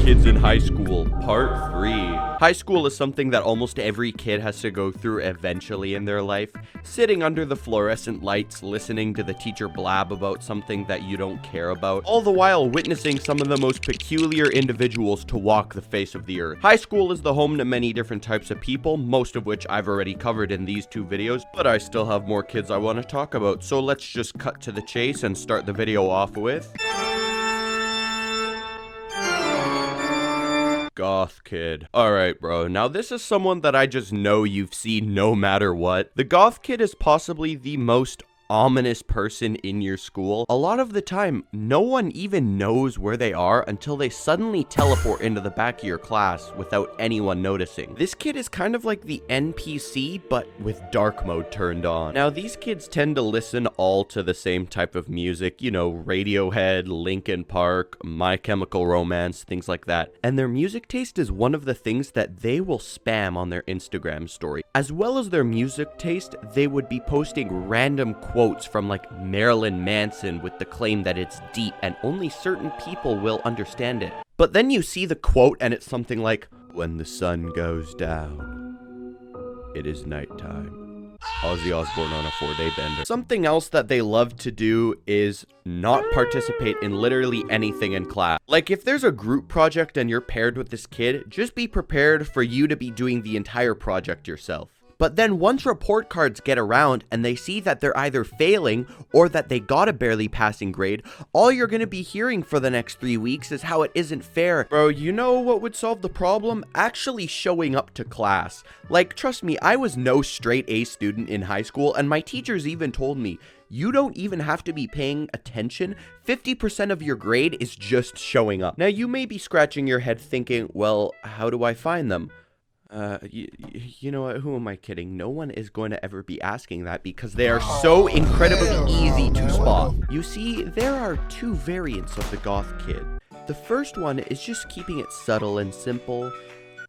Kids in High School, Part 3. High school is something that almost every kid has to go through eventually in their life. Sitting under the fluorescent lights, listening to the teacher blab about something that you don't care about, all the while witnessing some of the most peculiar individuals to walk the face of the earth. High school is the home to many different types of people, most of which I've already covered in these two videos, but I still have more kids I want to talk about, so let's just cut to the chase and start the video off with Goth Kid. Alright, bro. Now, this is someone that I just know you've seen no matter what. The Goth Kid is possibly the most ominous person in your school. A lot of the time, no one even knows where they are until they suddenly teleport into the back of your class without anyone noticing. This kid is kind of like the NPC, but with dark mode turned on. Now, these kids tend to listen all to the same type of music, you know, Radiohead, Linkin Park, My Chemical Romance, things like that. And their music taste is one of the things that they will spam on their Instagram story. As well as their music taste, they would be posting random quotes from like Marilyn Manson with the claim that it's deep and only certain people will understand it. But then you see the quote and it's something like, "When the sun goes down, it is nighttime." Ozzy Osbourne on a 4-day bender. Something else that they love to do is not participate in literally anything in class. Like, if there's a group project and you're paired with this kid, just be prepared for you to be doing the entire project yourself. But then once report cards get around and they see that they're either failing or that they got a barely passing grade, all you're going to be hearing for the next 3 weeks is how it isn't fair. Bro, you know what would solve the problem? Actually showing up to class. Like, trust me, I was no straight A student in high school, and my teachers even told me, you don't even have to be paying attention. 50% of your grade is just showing up. Now, you may be scratching your head thinking, well, how do I find them? You know what, who am I kidding? No one is going to ever be asking that because they are so incredibly easy to spot. You see, there are two variants of the Goth Kid. The first one is just keeping it subtle and simple,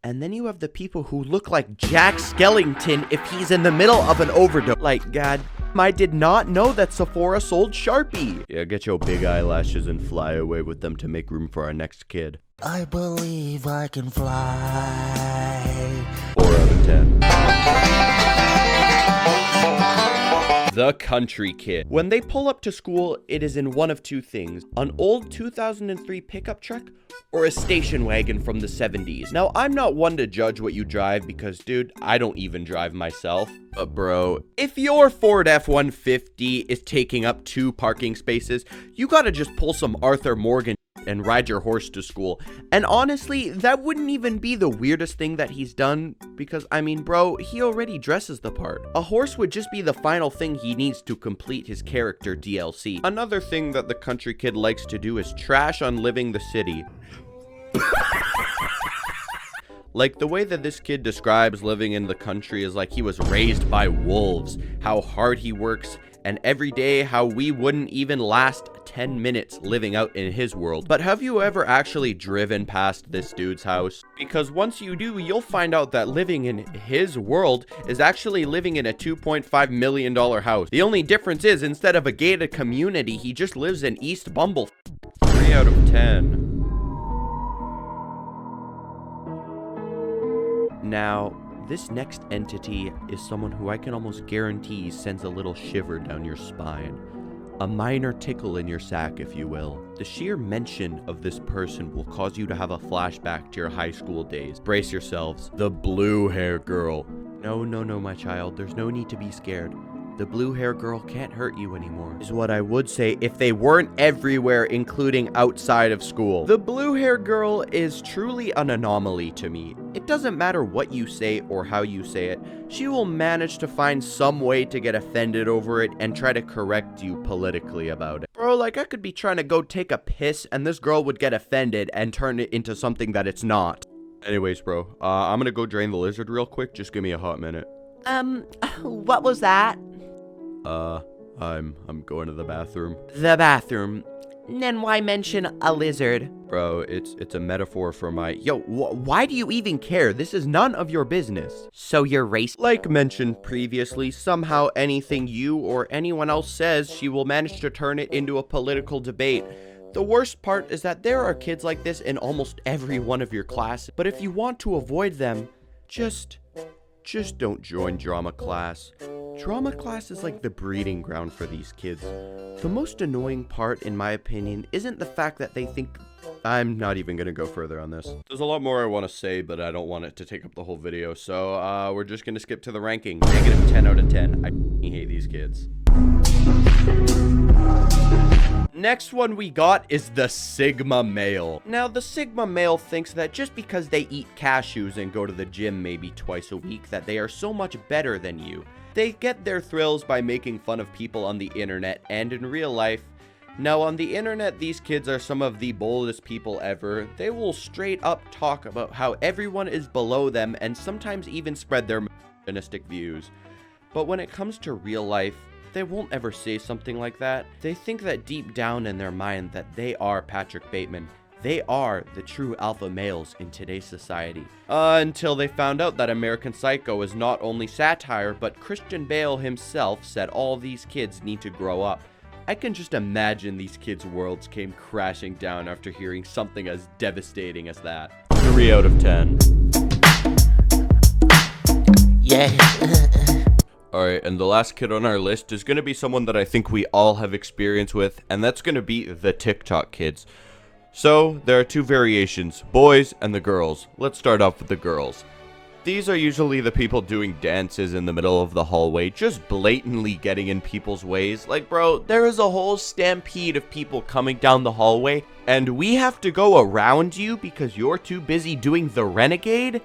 and then you have the people who look like Jack Skellington if he's in the middle of an overdose. Like, God, I did not know that Sephora sold Sharpie. Yeah, get your big eyelashes and fly away with them to make room for our next kid. I believe I can fly. 4 out of 10. The Country Kid. When they pull up to school, it is in one of two things: an old 2003 pickup truck or a station wagon from the 70s. Now, I'm not one to judge what you drive because, dude, I don't even drive myself. But bro, if your Ford F-150 is taking up 2 parking spaces, you gotta just pull some Arthur Morgan and ride your horse to school. And honestly, that wouldn't even be the weirdest thing that he's done, because I mean, bro, he already dresses the part. A horse would just be the final thing he needs to complete his character DLC. Another thing that the Country Kid likes to do is trash on living the city. Like, the way that this kid describes living in the country is like he was raised by wolves, how hard he works, and every day how we wouldn't even last 10 minutes living out in his world. But have you ever actually driven past this dude's house? Because once you do, you'll find out that living in his world is actually living in a $2.5 million house. The only difference is, instead of a gated community, he just lives in East Bumble. 3 out of 10. Now, this next entity is someone who I can almost guarantee sends a little shiver down your spine. A minor tickle in your sack, if you will. The sheer mention of this person will cause you to have a flashback to your high school days. Brace yourselves. The blue hair girl. No, my child. There's no need to be scared. The blue hair girl can't hurt you anymore, is what I would say if they weren't everywhere, including outside of school. The blue hair girl is truly an anomaly to me. It doesn't matter what you say or how you say it, she will manage to find some way to get offended over it and try to correct you politically about it. Bro, like, I could be trying to go take a piss and this girl would get offended and turn it into something that it's not. Anyways, bro, I'm gonna go drain the lizard real quick. Just give me a hot minute. What was that? I'm going to the bathroom. The bathroom. Then why mention a lizard? Bro, it's a metaphor for my... Yo, why do you even care? This is none of your business. So you're racist? Like mentioned previously, somehow anything you or anyone else says, she will manage to turn it into a political debate. The worst part is that there are kids like this in almost every one of your classes, but if you want to avoid them, just don't join drama class. Drama class is like the breeding ground for these kids. The most annoying part, in my opinion, isn't the fact that they think... I'm not even gonna go further on this. There's a lot more I want to say, but I don't want it to take up the whole video, so we're just gonna skip to the ranking. Negative 10 out of 10. I hate these kids. Next one we got is the Sigma male. Now, the Sigma male thinks that just because they eat cashews and go to the gym maybe twice a week, that they are so much better than you. They get their thrills by making fun of people on the internet and in real life. Now, on the internet, these kids are some of the boldest people ever. They will straight up talk about how everyone is below them and sometimes even spread their misogynistic views. But when it comes to real life, they won't ever say something like that. They think that deep down in their mind that they are Patrick Bateman. They are the true alpha males in today's society. Until they found out that American Psycho is not only satire, but Christian Bale himself said all these kids need to grow up. I can just imagine these kids' worlds came crashing down after hearing something as devastating as that. 3 out of 10. Yeah. Alright, and the last kid on our list is going to be someone that I think we all have experience with, and that's going to be the TikTok kids. So, there are two variations, boys and the girls. Let's start off with the girls. These are usually the people doing dances in the middle of the hallway, just blatantly getting in people's ways. Like, bro, there is a whole stampede of people coming down the hallway, and we have to go around you because you're too busy doing the renegade?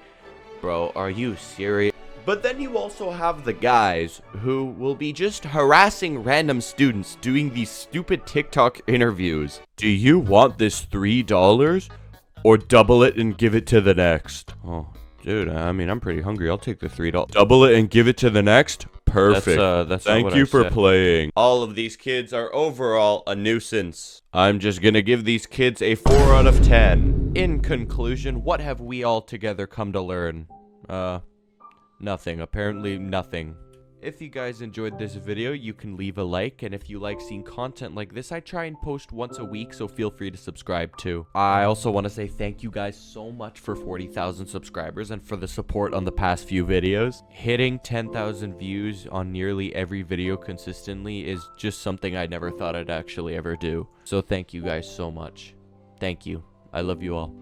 Bro, are you serious? But then you also have the guys who will be just harassing random students doing these stupid TikTok interviews. Do you want this $3? Or double it and give it to the next? Oh, dude, I mean, I'm pretty hungry. I'll take the $3. Double it and give it to the next? Perfect. That's Thank you for playing. All of these kids are overall a nuisance. I'm just gonna give these kids a 4 out of 10. In conclusion, what have we all together come to learn? Nothing. Apparently nothing. If you guys enjoyed this video, you can leave a like, and if you like seeing content like this, I try and post once a week, so feel free to subscribe too. I also want to say thank you guys so much for 40,000 subscribers and for the support on the past few videos. Hitting 10,000 views on nearly every video consistently is just something I never thought I'd actually ever do. So thank you guys so much. Thank you. I love you all.